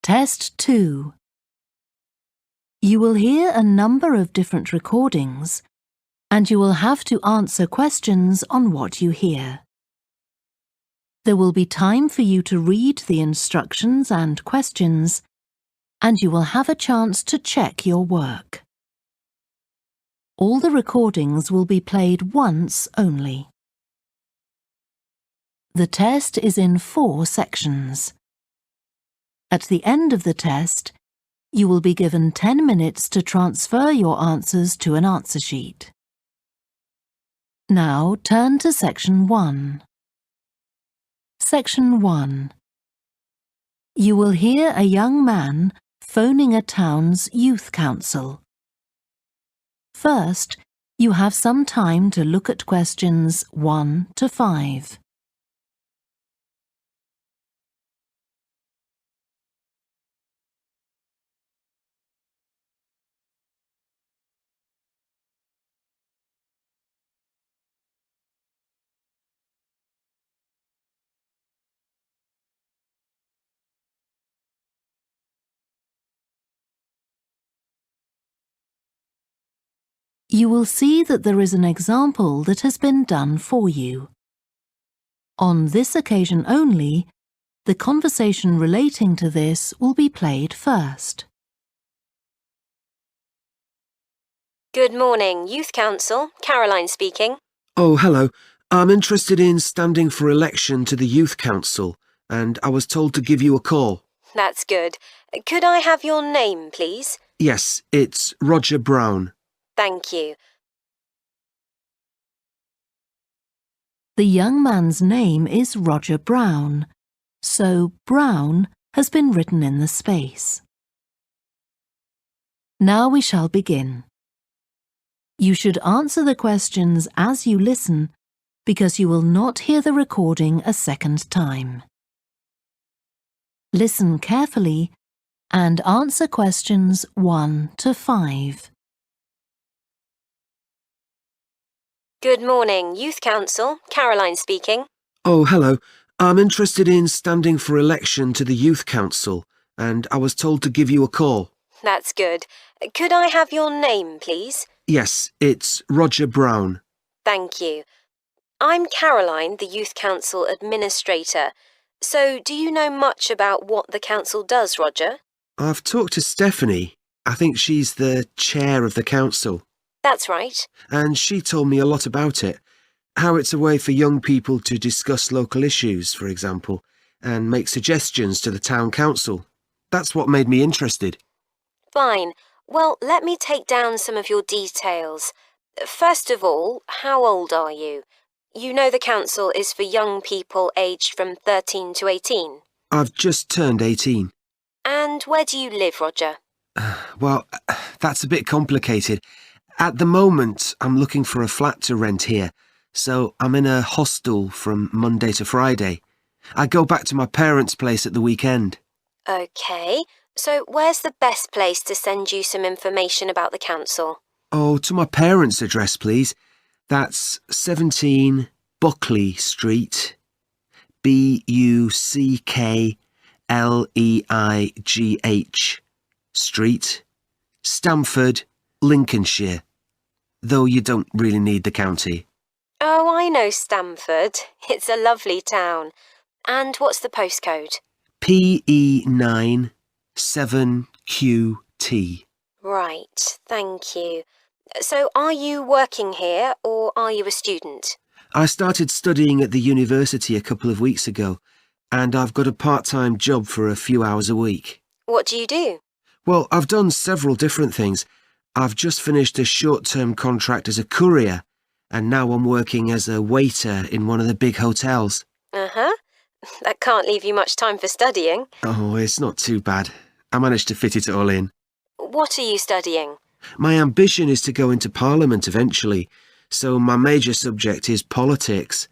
Test 2. You will hear a number of different recordings, and you will have to answer questions on what you hear. There will be time for you to read the instructions and questions, and you will have a chance to check your work. All the recordings will be played once only. The test is in 4 sections. At the end of the test, you will be given 10 minutes to transfer your answers to an answer sheet. Now turn to Section 1. Section 1. You will hear a young man phoning a town's youth council. First, you have some time to look at questions 1 to 5. You will see that there is an example that has been done for you. On this occasion only, the conversation relating to this will be played first. Good morning, Youth Council. Caroline speaking. Oh, hello. I'm interested in standing for election to the Youth Council, and I was told to give you a call. That's good. Could I have your name, please? Yes, it's Roger Brown. Thank you. The young man's name is Roger Brown, so Brown has been written in the space. Now we shall begin. You should answer the questions as you listen, because you will not hear the recording a second time. Listen carefully and answer questions 1 to 5. Good morning, Youth Council. Caroline speaking. Oh, hello. I'm interested in standing for election to the Youth Council, and I was told to give you a call. That's good. Could I have your name, please? Yes, it's Roger Brown. Thank you. I'm Caroline, the Youth Council Administrator. So, do you know much about what the council does, Roger? I've talked to Stephanie. I think she's the chair of the council. That's right. And she told me a lot about it. How it's a way for young people to discuss local issues, for example, and make suggestions to the town council. That's what made me interested. Fine. Well, let me take down some of your details. First of all, how old are you? You know the council is for young people aged from 13 to 18. I've just turned 18. And where do you live, Roger? Well, that's a bit complicated. At the moment, I'm looking for a flat to rent here, so I'm in a hostel from Monday to Friday. I go back to my parents' place at the weekend. OK, so where's the best place to send you some information about the council? Oh, to my parents' address, please. That's 17 Buckley Street, Buckleigh Street, Stamford, Lincolnshire. Though you don't really need the county. Oh, I know Stamford. It's a lovely town. And what's the postcode? PE9 7QT. Right, thank you. So are you working here or are you a student? I started studying at the university a couple of weeks ago, and I've got a part-time job for a few hours a week. What do you do? Well, I've done several different things. I've just finished a short-term contract as a courier, and now I'm working as a waiter in one of the big hotels. Uh-huh. That can't leave you much time for studying. Oh, it's not too bad. I managed to fit it all in. What are you studying? My ambition is to go into Parliament eventually, so my major subject is politics.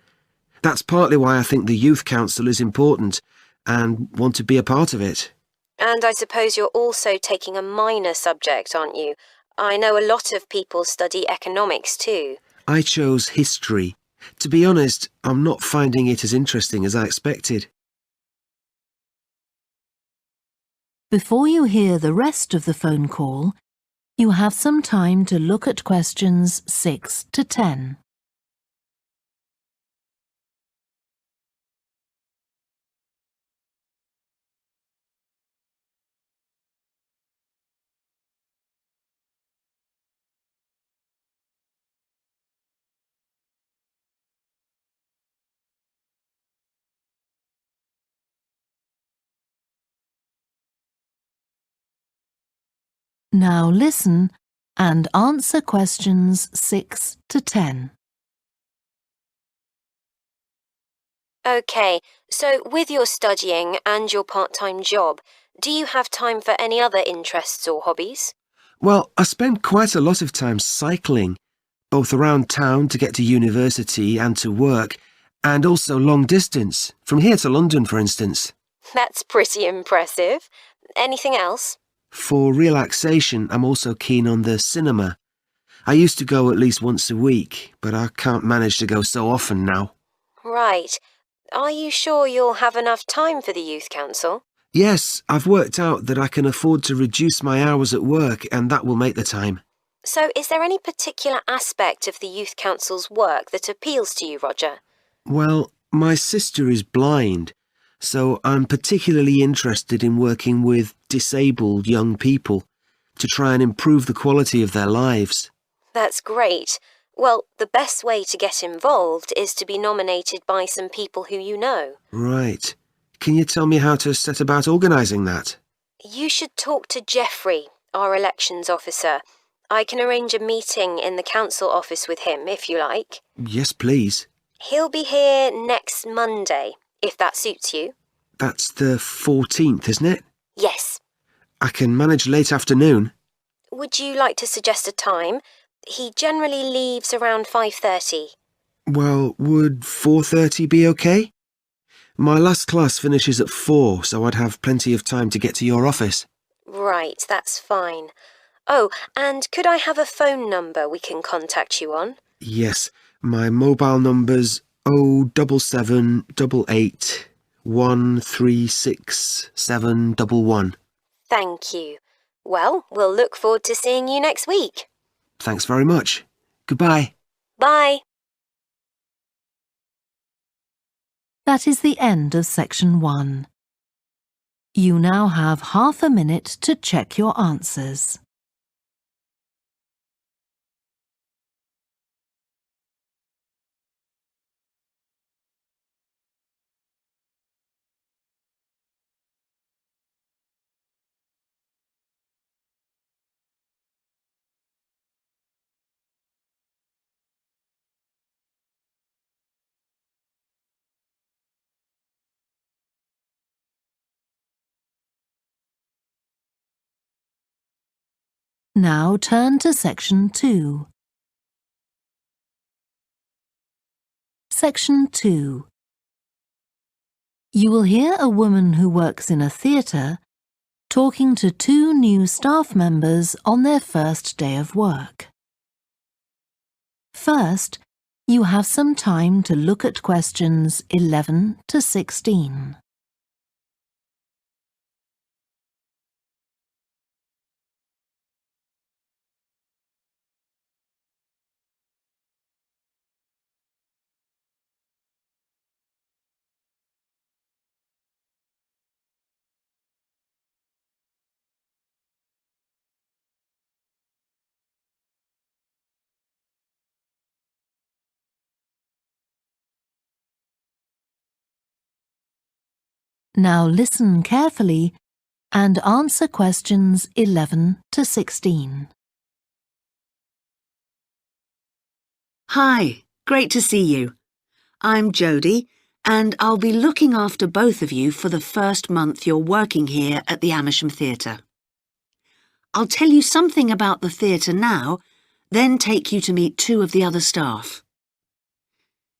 That's partly why I think the Youth Council is important and want to be a part of it. And I suppose you're also taking a minor subject, aren't you? I know a lot of people study economics too. I chose history. To be honest, I'm not finding it as interesting as I expected. Before you hear the rest of the phone call, you have some time to look at questions 6 to 10. Now listen and answer questions 6 to 10. OK, so with your studying and your part-time job, do you have time for any other interests or hobbies? Well, I spend quite a lot of time cycling, both around town to get to university and to work, and also long distance, from here to London, for instance. That's pretty impressive. Anything else? For relaxation, I'm also keen on the cinema. I used to go at least once a week, but I can't manage to go so often now. Right. Are you sure you'll have enough time for the Youth Council? Yes, I've worked out that I can afford to reduce my hours at work, and that will make the time. So is there any particular aspect of the Youth Council's work that appeals to you, Roger? Well, my sister is blind, so I'm particularly interested in working with disabled young people to try and improve the quality of their lives. That's great. Well, the best way to get involved is to be nominated by some people who you know. Right. Can you tell me how to set about organising that? You should talk to Jeffrey, our elections officer. I can arrange a meeting in the council office with him, if you like. Yes, please. He'll be here next Monday, if that suits you. That's the 14th, isn't it? Yes. I can manage late afternoon. Would you like to suggest a time? He generally leaves around 5:30. Well, would 4:30 be okay? My last class finishes at 4, so I'd have plenty of time to get to your office. Right, that's fine. Oh, and could I have a phone number we can contact you on? Yes, my mobile number's 07788 136711. Thank you. Well, we'll look forward to seeing you next week. Thanks very much. Goodbye. Bye. That is the end of section 1. You now have half a minute to check your answers. Now turn to section 2. Section 2. You will hear a woman who works in a theatre talking to 2 new staff members on their first day of work. First, you have some time to look at questions 11 to 16. Now listen carefully and answer questions 11 to 16. Hi, great to see you. I'm Jodie, and I'll be looking after both of you for the first month you're working here at the Amersham Theatre. I'll tell you something about the theatre now, then take you to meet 2 of the other staff.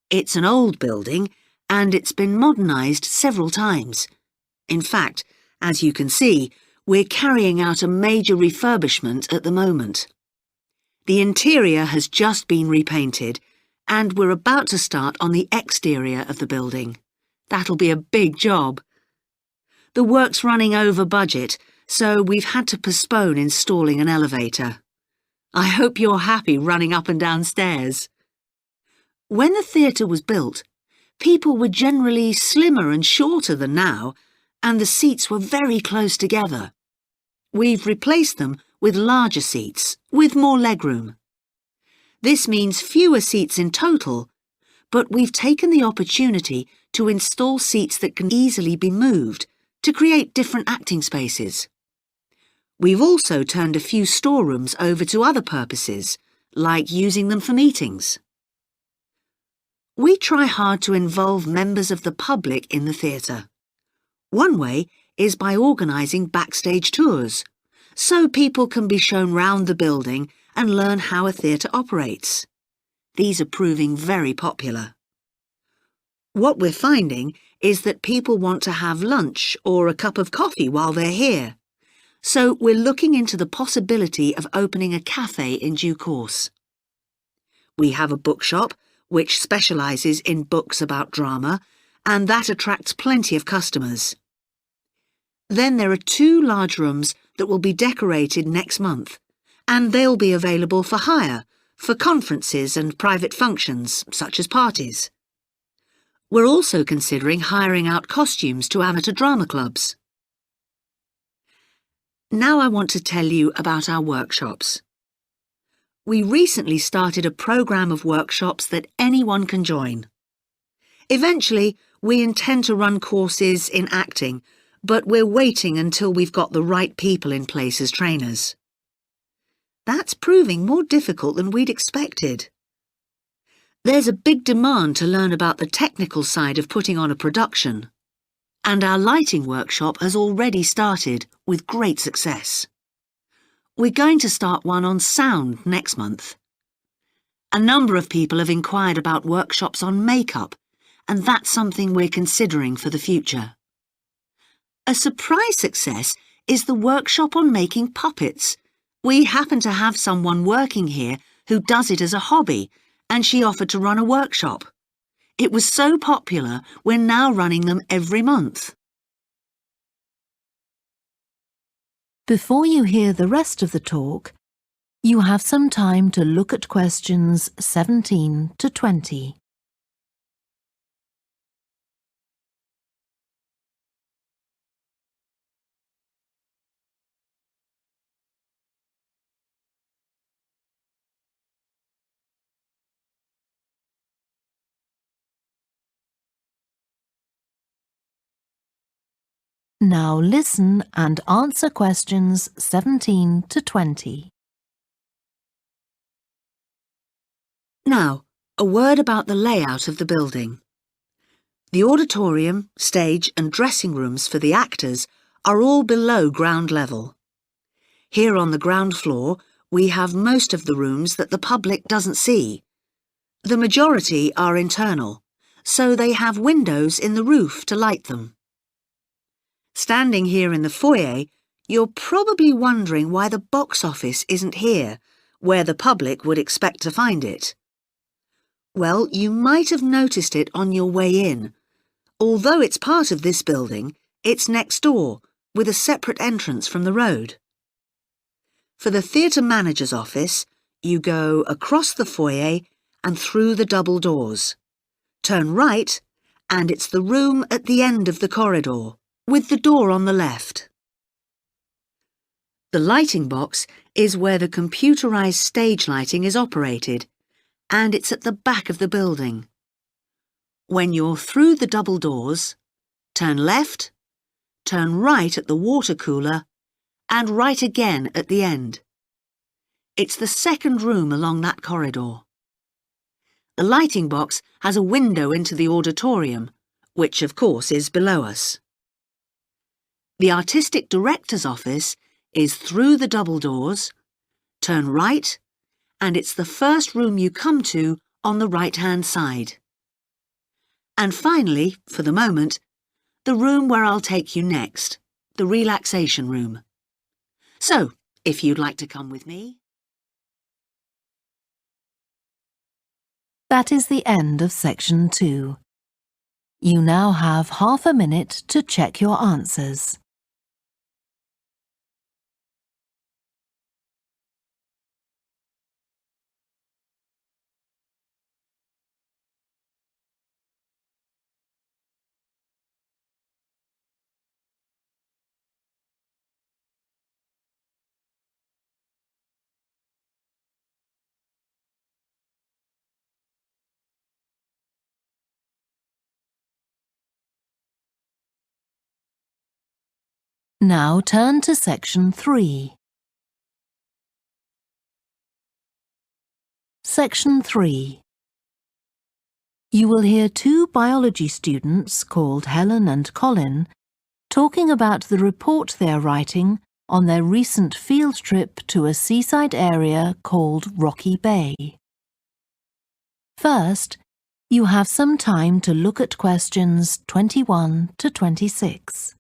It's an old building, and it's been modernised several times. In fact, as you can see, we're carrying out a major refurbishment at the moment. The interior has just been repainted, and we're about to start on the exterior of the building. That'll be a big job. The work's running over budget, so we've had to postpone installing an elevator. I hope you're happy running up and down stairs. When the theatre was built, people were generally slimmer and shorter than now, and the seats were very close together. We've replaced them with larger seats, with more legroom. This means fewer seats in total, but we've taken the opportunity to install seats that can easily be moved to create different acting spaces. We've also turned a few storerooms over to other purposes, like using them for meetings. We try hard to involve members of the public in the theatre. One way is by organising backstage tours, so people can be shown round the building and learn how a theatre operates. These are proving very popular. What we're finding is that people want to have lunch or a cup of coffee while they're here, so we're looking into the possibility of opening a cafe in due course. We have a bookshop which specialises in books about drama, and that attracts plenty of customers. Then there are 2 large rooms that will be decorated next month, and they'll be available for hire, for conferences and private functions, such as parties. We're also considering hiring out costumes to amateur drama clubs. Now I want to tell you about our workshops. We recently started a programme of workshops that anyone can join. Eventually, we intend to run courses in acting, but we're waiting until we've got the right people in place as trainers. That's proving more difficult than we'd expected. There's a big demand to learn about the technical side of putting on a production, and our lighting workshop has already started with great success. We're going to start one on sound next month. A number of people have inquired about workshops on makeup, and that's something we're considering for the future. A surprise success is the workshop on making puppets. We happen to have someone working here who does it as a hobby, and she offered to run a workshop. It was so popular, we're now running them every month. Before you hear the rest of the talk, you have some time to look at questions 17 to 20. Now listen and answer questions 17 to 20. Now, a word about the layout of the building. The auditorium, stage and dressing rooms for the actors are all below ground level. Here on the ground floor, we have most of the rooms that the public doesn't see. The majority are internal, so they have windows in the roof to light them. Standing here in the foyer, you're probably wondering why the box office isn't here, where the public would expect to find it. Well, you might have noticed it on your way in. Although it's part of this building, it's next door, with a separate entrance from the road. For the theatre manager's office, you go across the foyer and through the double doors. Turn right, and it's the room at the end of the corridor, with the door on the left. The lighting box is where the computerised stage lighting is operated, and it's at the back of the building. When you're through the double doors, turn left, turn right at the water cooler, and right again at the end. It's the second room along that corridor. The lighting box has a window into the auditorium, which of course is below us. The artistic director's office is through the double doors, turn right, and it's the first room you come to on the right-hand side. And finally, for the moment, the room where I'll take you next, the relaxation room. So, if you'd like to come with me. That is the end of section 2. You now have half a minute to check your answers. Now turn to Section 3. Section 3. You will hear two biology students called Helen and Colin talking about the report they are writing on their recent field trip to a seaside area called Rocky Bay. First, you have some time to look at questions 21 to 26.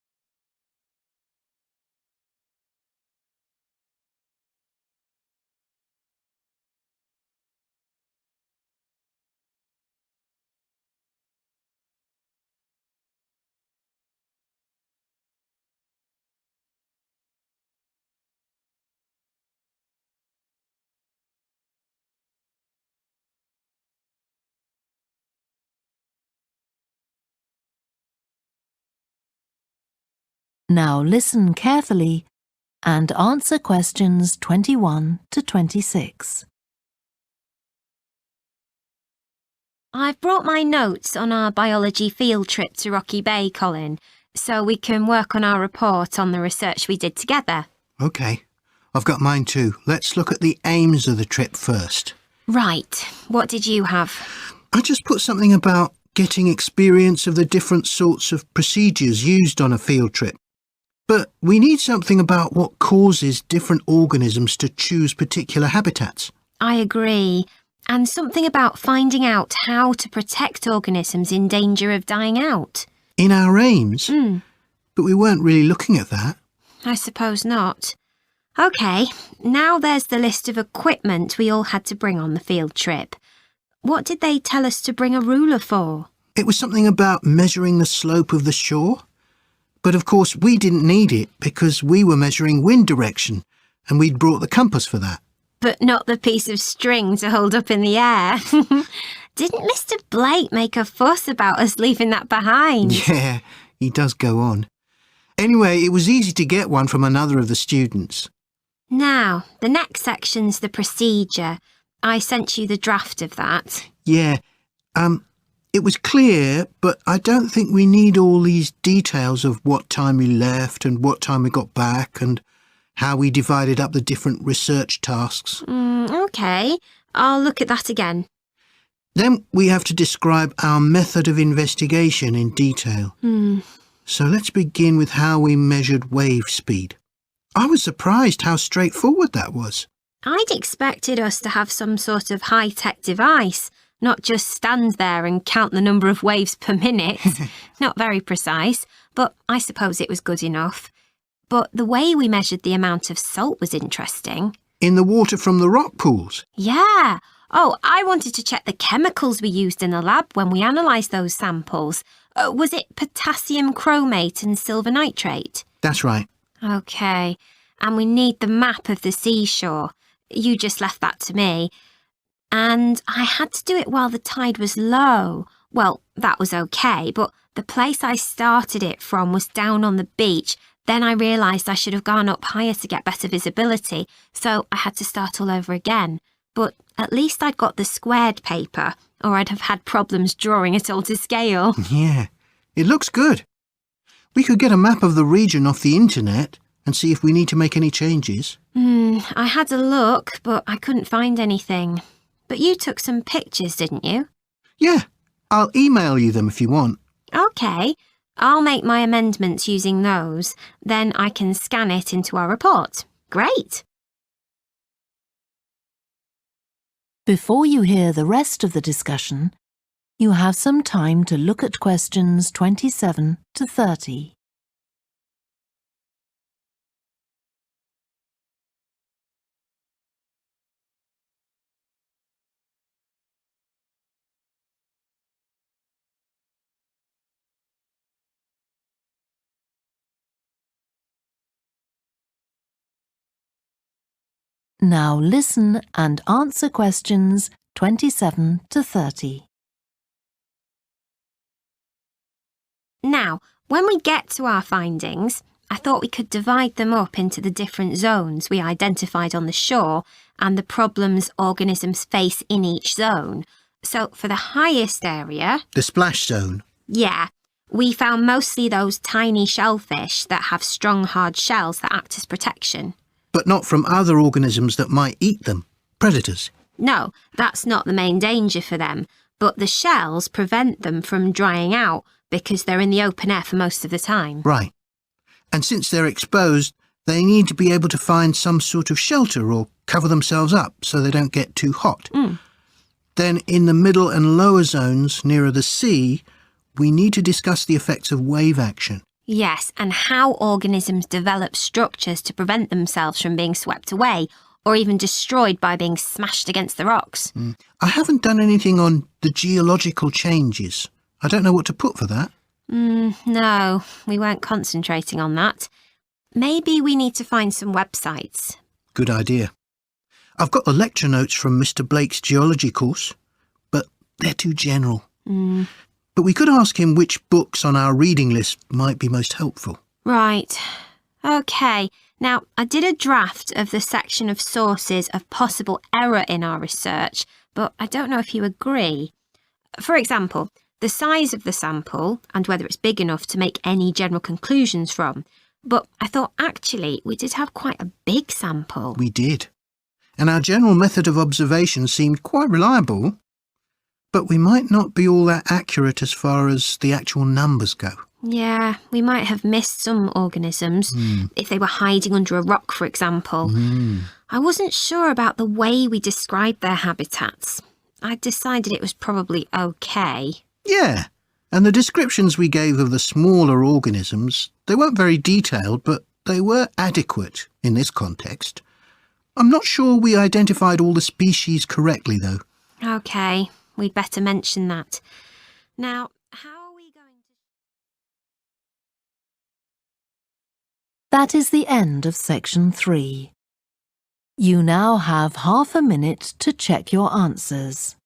Now listen carefully and answer questions 21 to 26. I've brought my notes on our biology field trip to Rocky Bay, Colin, so we can work on our report on the research we did together. OK. I've got mine too. Let's look at the aims of the trip first. Right. What did you have? I just put something about getting experience of the different sorts of procedures used on a field trip. But we need something about what causes different organisms to choose particular habitats. I agree. And something about finding out how to protect organisms in danger of dying out. In our aims? But we weren't really looking at that. I suppose not. OK, now there's the list of equipment we all had to bring on the field trip. What did they tell us to bring a ruler for? It was something about measuring the slope of the shore. But of course we didn't need it because we were measuring wind direction and we'd brought the compass for that. But not the piece of string to hold up in the air. Didn't Mr. Blake make a fuss about us leaving that behind? Yeah, he does go on. Anyway, it was easy to get one from another of the students. Now, the next section's the procedure. I sent you the draft of that. Yeah, it was clear, but I don't think we need all these details of what time we left and what time we got back and how we divided up the different research tasks. OK, I'll look at that again. Then we have to describe our method of investigation in detail. So let's begin with how we measured wave speed. I was surprised how straightforward that was. I'd expected us to have some sort of high-tech device, not just stand there and count the number of waves per minute. Not very precise, but I suppose it was good enough. But the way we measured the amount of salt was interesting. In the water from the rock pools? Yeah. Oh, I wanted to check the chemicals we used in the lab when we analysed those samples. Was it potassium chromate and silver nitrate? That's right. OK. And we need the map of the seashore. You just left that to me. And I had to do it while the tide was low. Well, that was OK, but the place I started it from was down on the beach. Then I realised I should have gone up higher to get better visibility, so I had to start all over again. But at least I'd got the squared paper, or I'd have had problems drawing it all to scale. Yeah, it looks good. We could get a map of the region off the internet and see if we need to make any changes. I had a look, but I couldn't find anything. But you took some pictures, didn't you? Yeah, I'll email you them if you want. OK. I'll make my amendments using those. Then I can scan it into our report. Great. Before you hear the rest of the discussion, you have some time to look at questions 27 to 30. Now listen and answer questions 27 to 30. Now, when we get to our findings, I thought we could divide them up into the different zones we identified on the shore and the problems organisms face in each zone. So for the highest area... The splash zone? Yeah, We found mostly those tiny shellfish that have strong, hard shells that act as protection. But not from other organisms that might eat them, predators. No, that's not the main danger for them, but the shells prevent them from drying out because they're in the open air for most of the time. Right. And since they're exposed, they need to be able to find some sort of shelter or cover themselves up so they don't get too hot. Then in the middle and lower zones, nearer the sea, we need to discuss the effects of wave action. Yes, and how organisms develop structures to prevent themselves from being swept away or even destroyed by being smashed against the rocks. I haven't done anything on the geological changes. I don't know what to put for that. No, we weren't concentrating on that. Maybe we need to find some websites. Good idea. I've got the lecture notes from Mr. Blake's geology course, but they're too general. But we could ask him which books on our reading list might be most helpful. Right. OK. Now, I did a draft of the section of sources of possible error in our research, but I don't know if you agree. For example, the size of the sample and whether it's big enough to make any general conclusions from. But I thought actually we did have quite a big sample. We did. And our general method of observation seemed quite reliable. But we might not be all that accurate as far as the actual numbers go. Yeah, we might have missed some organisms, if they were hiding under a rock, for example. I wasn't sure about the way we described their habitats. I decided it was probably OK. Yeah, and the descriptions we gave of the smaller organisms, they weren't very detailed, but they were adequate in this context. I'm not sure we identified all the species correctly, though. OK, we'd better mention that. Now, how are we going to... That is the end of section 3. You now have half a minute to check your answers.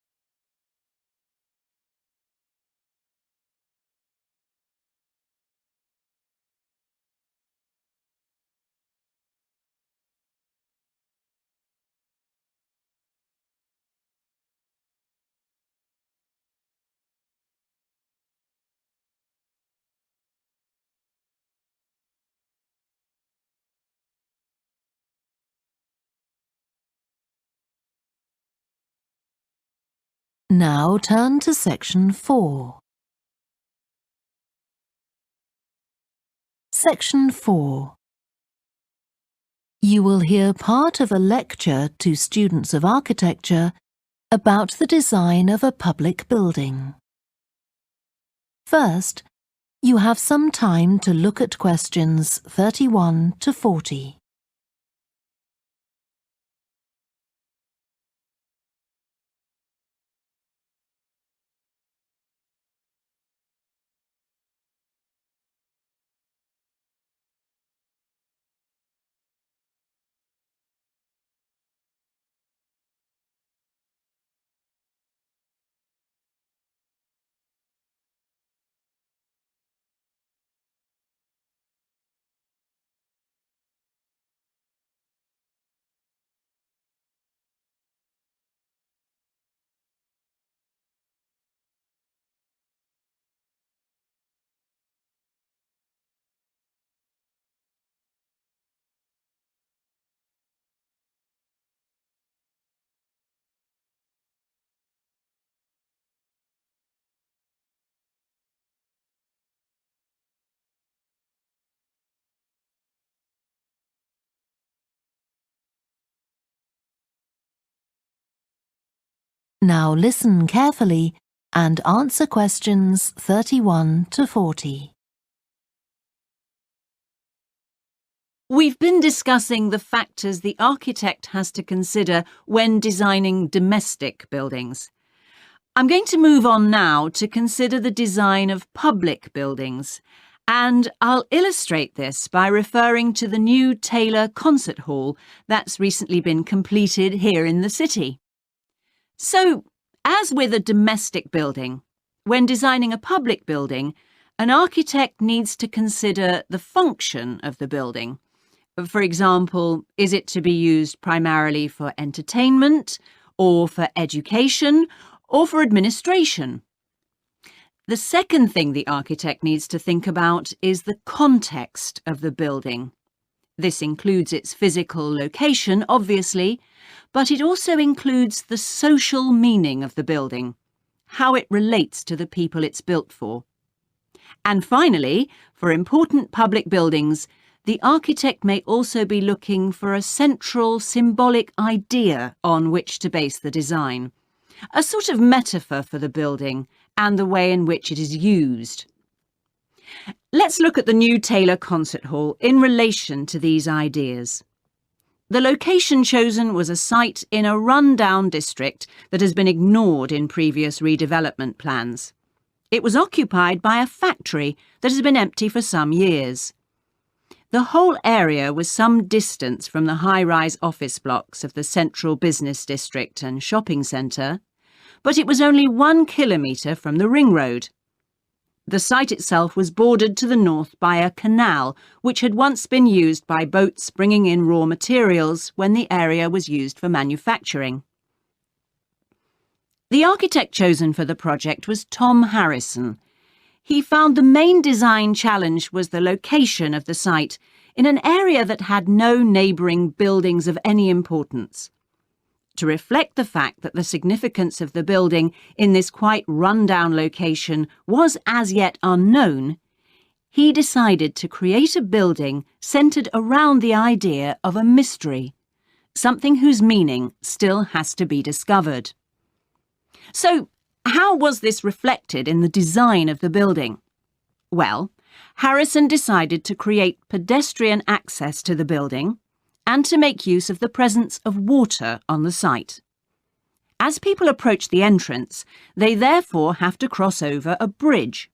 Now turn to section 4. Section 4. You will hear part of a lecture to students of architecture about the design of a public building. First, you have some time to look at questions 31 to 40. Now listen carefully and answer questions 31 to 40. We've been discussing the factors the architect has to consider when designing domestic buildings. I'm going to move on now to consider the design of public buildings, and I'll illustrate this by referring to the new Taylor Concert Hall that's recently been completed here in the city. So, as with a domestic building, when designing a public building, an architect needs to consider the function of the building. For example, is it to be used primarily for entertainment, or for education, or for administration? The second thing the architect needs to think about is the context of the building. This includes its physical location, obviously, but it also includes the social meaning of the building, how it relates to the people it's built for. And finally, for important public buildings, the architect may also be looking for a central symbolic idea on which to base the design, a sort of metaphor for the building and the way in which it is used. Let's look at the new Taylor Concert Hall in relation to these ideas. The location chosen was a site in a run-down district that has been ignored in previous redevelopment plans. It was occupied by a factory that has been empty for some years. The whole area was some distance from the high-rise office blocks of the central business district and shopping centre, but it was only 1 kilometre from the ring road. The site itself was bordered to the north by a canal, which had once been used by boats bringing in raw materials when the area was used for manufacturing. The architect chosen for the project was Tom Harrison. He found the main design challenge was the location of the site in an area that had no neighbouring buildings of any importance. To reflect the fact that the significance of the building in this quite run-down location was as yet unknown, he decided to create a building centred around the idea of a mystery, something whose meaning still has to be discovered. So, how was this reflected in the design of the building? Well, Harrison decided to create pedestrian access to the building and to make use of the presence of water on the site. As people approach the entrance, they therefore have to cross over a bridge.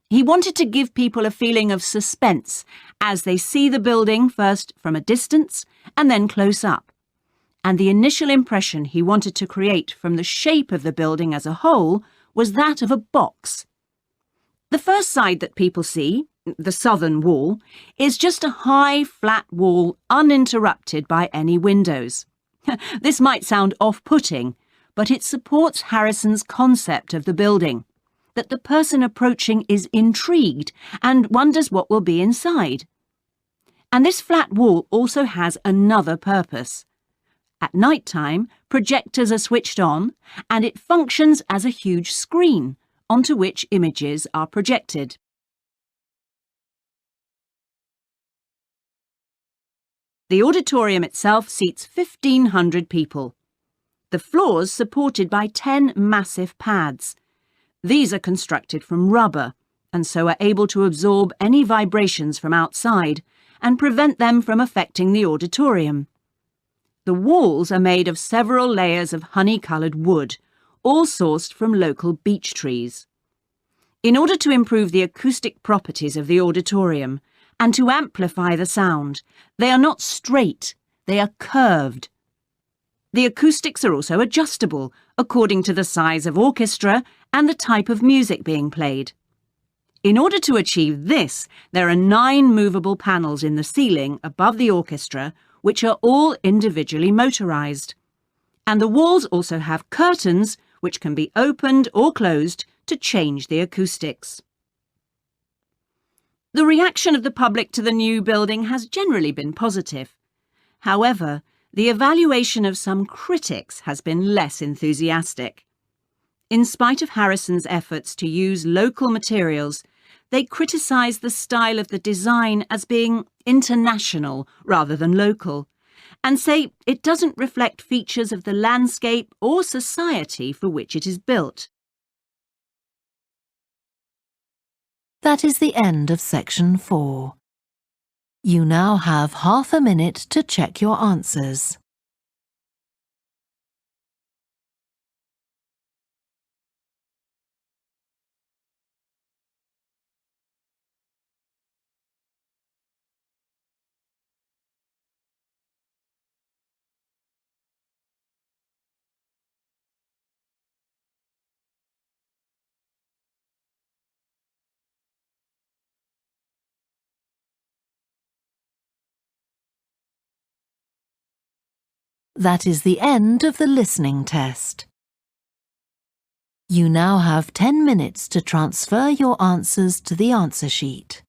He wanted to give people a feeling of suspense as they see the building first from a distance and then close up. And the initial impression he wanted to create from the shape of the building as a whole was that of a box. The first side that people see, the southern wall, is just a high, flat wall uninterrupted by any windows. This might sound off-putting, but it supports Harrison's concept of the building, that the person approaching is intrigued and wonders what will be inside. And this flat wall also has another purpose. At night time, projectors are switched on and it functions as a huge screen onto which images are projected. The auditorium itself seats 1,500 people. The floors supported by 10 massive pads. These are constructed from rubber and so are able to absorb any vibrations from outside and prevent them from affecting the auditorium. The walls are made of several layers of honey-coloured wood, all sourced from local beech trees. In order to improve the acoustic properties of the auditorium and to amplify the sound, they are not straight, they are curved. The acoustics are also adjustable according to the size of orchestra and the type of music being played. In order to achieve this, there are 9 movable panels in the ceiling above the orchestra, which are all individually motorised. And the walls also have curtains which can be opened or closed to change the acoustics. The reaction of the public to the new building has generally been positive. However, the evaluation of some critics has been less enthusiastic. In spite of Harrison's efforts to use local materials, they criticise the style of the design as being international rather than local, and say it doesn't reflect features of the landscape or society for which it is built. That is the end of section 4. You now have half a minute to check your answers. That is the end of the listening test. You now have 10 minutes to transfer your answers to the answer sheet.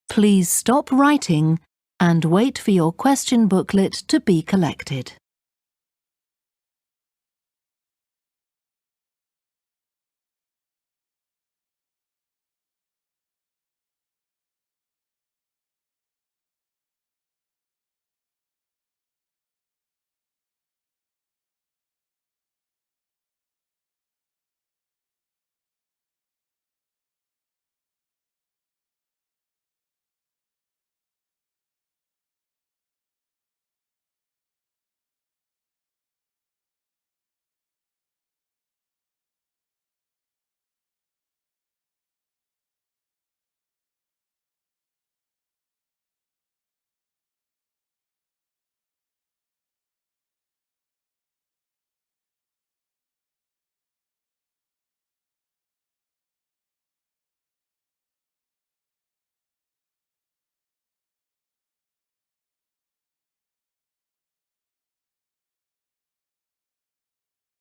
Please stop writing and wait for your question booklet to be collected.